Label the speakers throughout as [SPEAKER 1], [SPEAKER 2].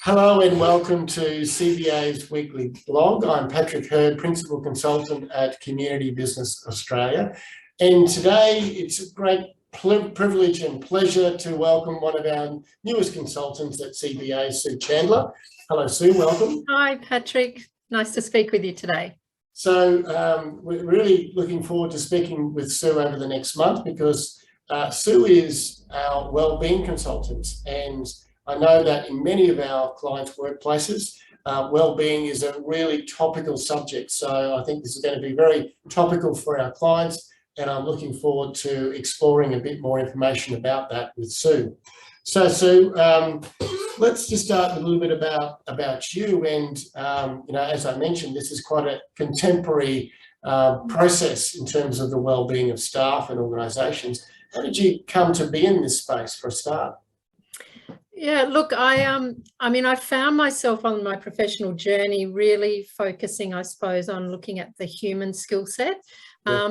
[SPEAKER 1] Hello and welcome to CBA's weekly blog. I'm Patrick Hurd, Principal Consultant at Community Business Australia. And today it's a great privilege and pleasure to welcome one of our newest consultants at CBA, Sue Chandler. Hello, Sue, welcome.
[SPEAKER 2] Hi, Patrick. Nice to speak with you today.
[SPEAKER 1] So we're really looking forward to speaking with Sue over the next month because Sue is our Wellbeing Consultant, and I know that in many of our clients' workplaces, wellbeing is a really topical subject. So I think this is going to be very topical for our clients, and I'm looking forward to exploring a bit more information about that with Sue. So Sue, let's just start with a little bit about you. And as I mentioned, this is quite a contemporary process in terms of the wellbeing of staff and organisations. How did you come to be in this space for a start?
[SPEAKER 2] Yeah, look, I found myself on my professional journey really focusing, I suppose, on looking at the human skill set.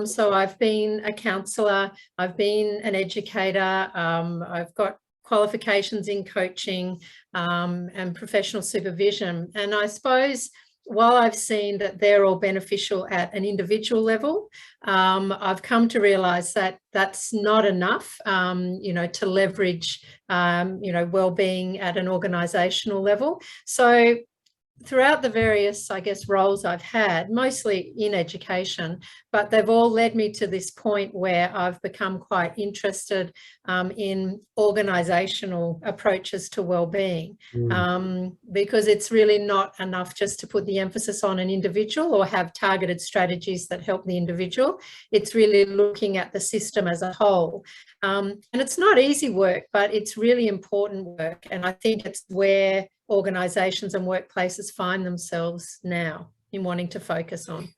[SPEAKER 2] So I've been a counsellor, I've been an educator, I've got qualifications in coaching and professional supervision. And I suppose while I've seen that they're all beneficial at an individual level, I've come to realise that that's not enough, to leverage, wellbeing at an organisational level. So throughout the various, I guess, roles I've had, mostly in education, but they've all led me to this point where I've become quite interested in organisational approaches to wellbeing, because it's really not enough just to put the emphasis on an individual or have targeted strategies that help the individual. It's really looking at the system as a whole. And it's not easy work, but it's really important work. And I think it's where organisations and workplaces find themselves now in wanting to focus on.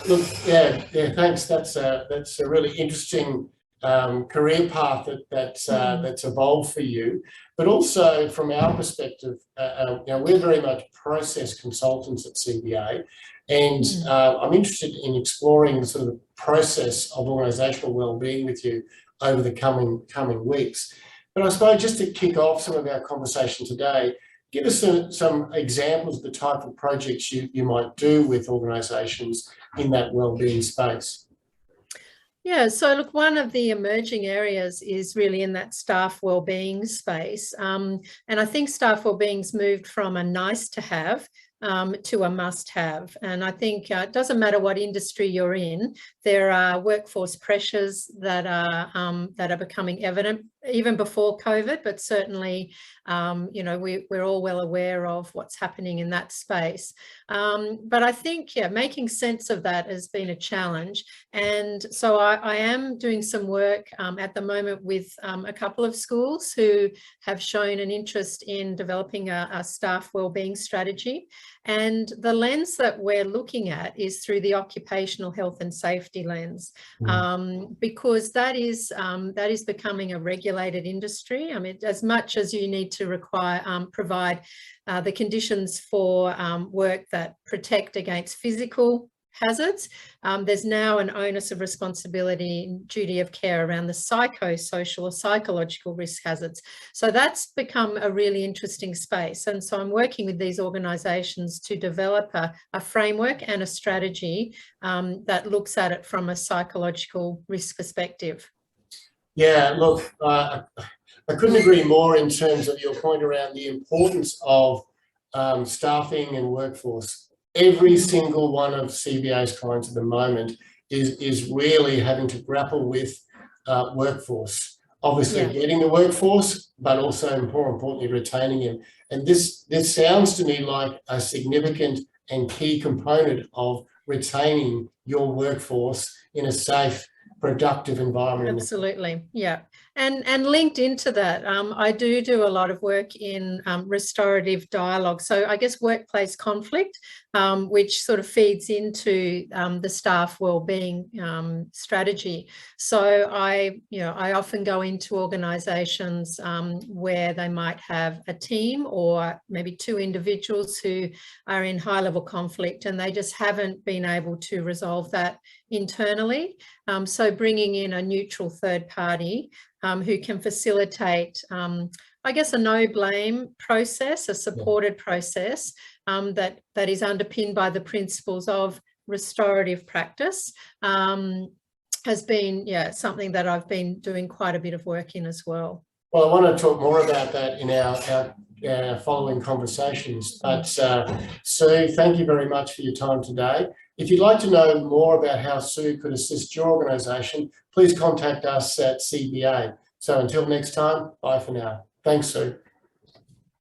[SPEAKER 1] Look, yeah, thanks. That's a really interesting career path that's evolved for you. But also from our perspective, we're very much process consultants at CBA, and I'm interested in exploring the sort of process of organisational wellbeing with you over the coming weeks. But I suppose just to kick off some of our conversation today, give us some examples of the type of projects you might do with organisations in that wellbeing space.
[SPEAKER 2] Yeah, so look, one of the emerging areas is really in that staff wellbeing space. And I think staff wellbeing's moved from a nice to have to a must have. And I think it doesn't matter what industry you're in, there are workforce pressures that are becoming evident even before COVID, but certainly, we're all well aware of what's happening in that space. But I think, making sense of that has been a challenge. And so I am doing some work at the moment with a couple of schools who have shown an interest in developing a staff wellbeing strategy. And the lens that we're looking at is through the occupational health and safety lens, because that is becoming a regulated industry. I mean, as much as you need to provide the conditions for work that protect against physical hazards, there's now an onus of responsibility and duty of care around the psychosocial or psychological risk hazards. So that's become a really interesting space. And so I'm working with these organisations to develop a framework and a strategy that looks at it from a psychological risk perspective.
[SPEAKER 1] Yeah, look, I couldn't agree more in terms of your point around the importance of staffing and workforce. Every single one of CBA's clients at the moment is really having to grapple with workforce. Obviously getting the workforce, but also more importantly, retaining him. And this sounds to me like a significant and key component of retaining your workforce in a safe, productive environment.
[SPEAKER 2] Absolutely, yeah. And linked into that, I do a lot of work in restorative dialogue. So I guess workplace conflict, which sort of feeds into the staff wellbeing strategy. So I often go into organisations where they might have a team or maybe two individuals who are in high-level conflict, and they just haven't been able to resolve that internally. So bringing in a neutral third party who can facilitate I guess, a no blame process, a supported process that is underpinned by the principles of restorative practice, has been something that I've been doing quite a bit of work in as well.
[SPEAKER 1] Well, I want to talk more about that in our following conversations. But Sue, thank you very much for your time today. If you'd like to know more about how Sue could assist your organisation, please contact us at CBA. So until next time, bye for now. Thanks, Sue.